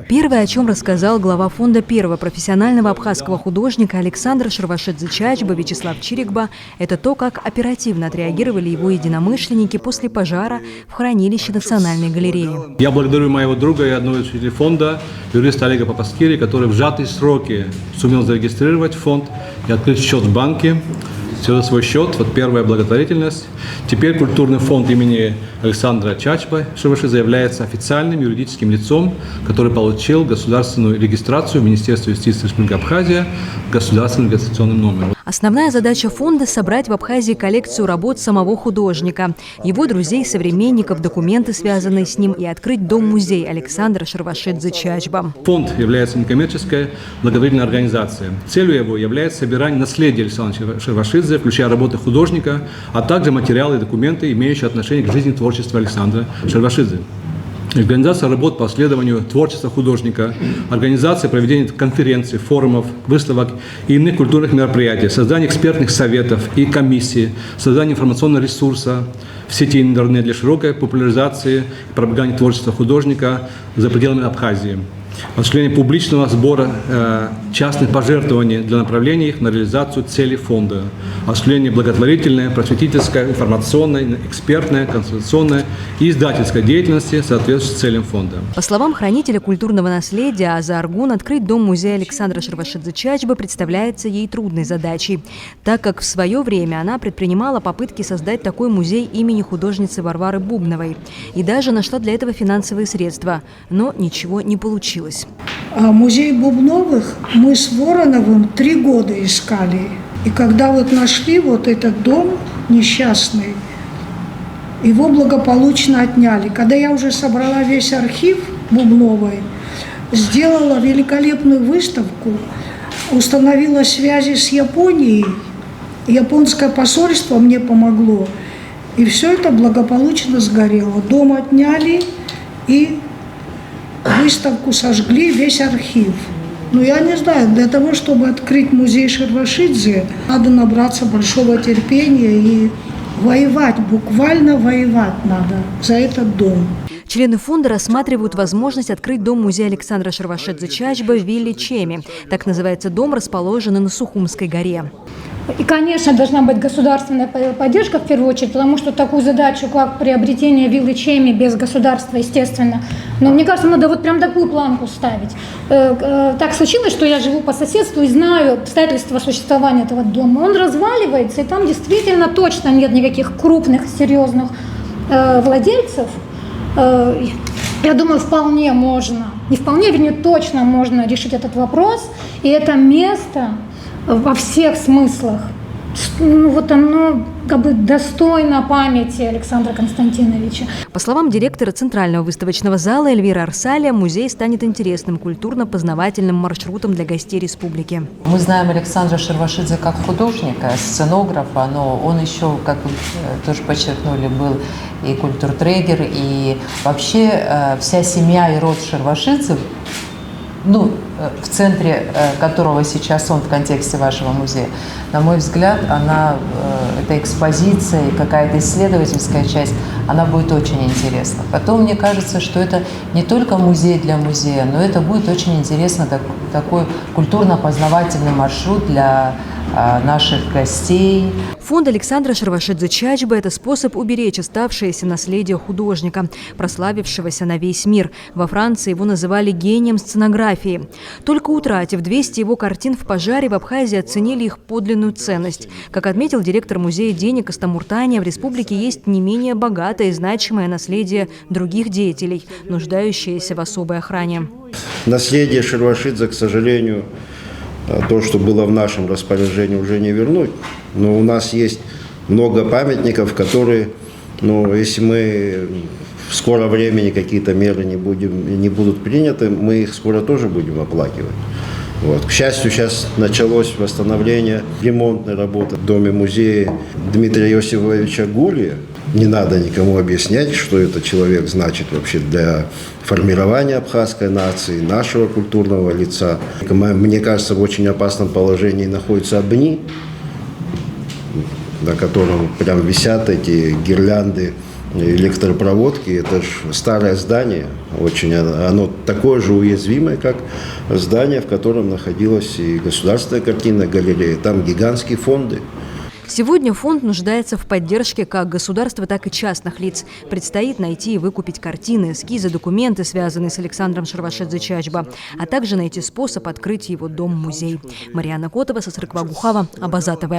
Первое, о чем рассказал глава фонда первого профессионального абхазского художника Александр Шервашидзе-Чачба Вячеслав Чирикба, это то, как оперативно отреагировали его единомышленники после пожара в хранилище Национальной галереи. Я благодарю моего друга и одного из учителей фонда, юриста Олега Попаскири, который в сжатые сроки сумел зарегистрировать фонд и открыть счет в банке. Все за свой счет. Вот первая благотворительность. Теперь культурный фонд имени Александра Чачба Шервашидзе является официальным юридическим лицом, который получил государственную регистрацию в Министерстве юстиции Республики Абхазия государственным регистрационным номером. Основная задача фонда – собрать в Абхазии коллекцию работ самого художника, его друзей, современников, документы, связанные с ним, и открыть дом-музей Александра Шервашидзе-Чачба. Фонд является некоммерческой благотворительной организацией. Целью его является собирание наследия Александра Шервашидзе, включая работы художника, а также материалы и документы, имеющие отношение к жизни и творчеству Александра Шервашидзе. Организация работ по исследованию творчества художника, организация проведения конференций, форумов, выставок и иных культурных мероприятий, создание экспертных советов и комиссий, создание информационного ресурса в сети интернет для широкой популяризации и пропаганды творчества художника за пределами Абхазии, осуществление публичного сбора частных пожертвований для направления их на реализацию целей фонда, осуществление благотворительной, просветительской, информационной, экспертной, консультационной и издательской деятельности, соответствующей целям фонда. По словам хранителя культурного наследия Аза Аргун, открыть дом-музей Александра Шервашидзе-Чачба представляется ей трудной задачей, так как в свое время она предпринимала попытки создать такой музей имени художницы Варвары Бубновой и даже нашла для этого финансовые средства, но ничего не получилось. Музей Бубновых мы с Вороновым 3 года искали. И когда вот нашли вот этот дом несчастный, его благополучно отняли. Когда я уже собрала весь архив Бубновой, сделала великолепную выставку, установила связи с Японией, японское посольство мне помогло, и все это благополучно сгорело. Дом отняли и выставку сожгли, весь архив. Ну, я не знаю, для того, чтобы открыть музей Шервашидзе, надо набраться большого терпения и воевать, буквально воевать надо за этот дом. Члены фонда рассматривают возможность открыть дом-музей Александра Шервашидзе-Чачба в вилле Чеми. Так называется дом, расположенный на Сухумской горе. И, конечно, должна быть государственная поддержка в первую очередь, потому что такую задачу, как приобретение виллы Чеми без государства, естественно. Но мне кажется, надо вот прям такую планку ставить. Так случилось, что я живу по соседству и знаю обстоятельства существования этого дома. Он разваливается, и там действительно точно нет никаких крупных, серьезных владельцев. Я думаю, вполне можно, не вполне, вернее, точно можно решить этот вопрос. И это место во всех смыслах, ну, вот оно как бы достойно памяти Александра Константиновича. По словам директора Центрального выставочного зала Эльвиры Арсалия, музей станет интересным культурно-познавательным маршрутом для гостей республики. Мы знаем Александра Шервашидзе как художника, сценографа, но он еще, как вы тоже подчеркнули, был и культуртрегер, и вообще вся семья и род Шервашидзе, ну, в центре которого сейчас он в контексте вашего музея, на мой взгляд, эта экспозиция и какая-то исследовательская часть, она будет очень интересна. Потом, мне кажется, что это не только музей для музея, но это будет очень интересно, такой культурно-познавательный маршрут для наших гостей. Фонд Александра Шервашидзе-Чачба – это способ уберечь оставшееся наследие художника, прославившегося на весь мир. Во Франции его называли гением сценографии. Только утратив 200 его картин в пожаре, в Абхазии оценили их подлинную ценность. Как отметил директор музея денег Костомуртания, в республике есть не менее богатое и значимое наследие других деятелей, нуждающееся в особой охране. Наследие Шервашидзе, к сожалению, то, что было в нашем распоряжении, уже не вернуть. Но у нас есть много памятников, которые, ну, если мы в скором времени какие-то меры не будут приняты, мы их скоро тоже будем оплакивать. Вот. К счастью, сейчас началось восстановление ремонтной работы в доме-музее Дмитрия Иосифовича Гурия. Не надо никому объяснять, что этот человек значит вообще для формирования абхазской нации, нашего культурного лица. Мне кажется, в очень опасном положении находятся Абни, на котором прям висят эти гирлянды электропроводки. Это же старое здание, очень оно такое же уязвимое, как здание, в котором находилась и Государственная картинная галерея. Там гигантские фонды. Сегодня фонд нуждается в поддержке как государства, так и частных лиц. Предстоит найти и выкупить картины, эскизы, документы, связанные с Александром Шервашидзе Чачба, а также найти способ открыть его дом-музей. Марьяна Котова, Сасрыква Гухава, Абаза ТВ.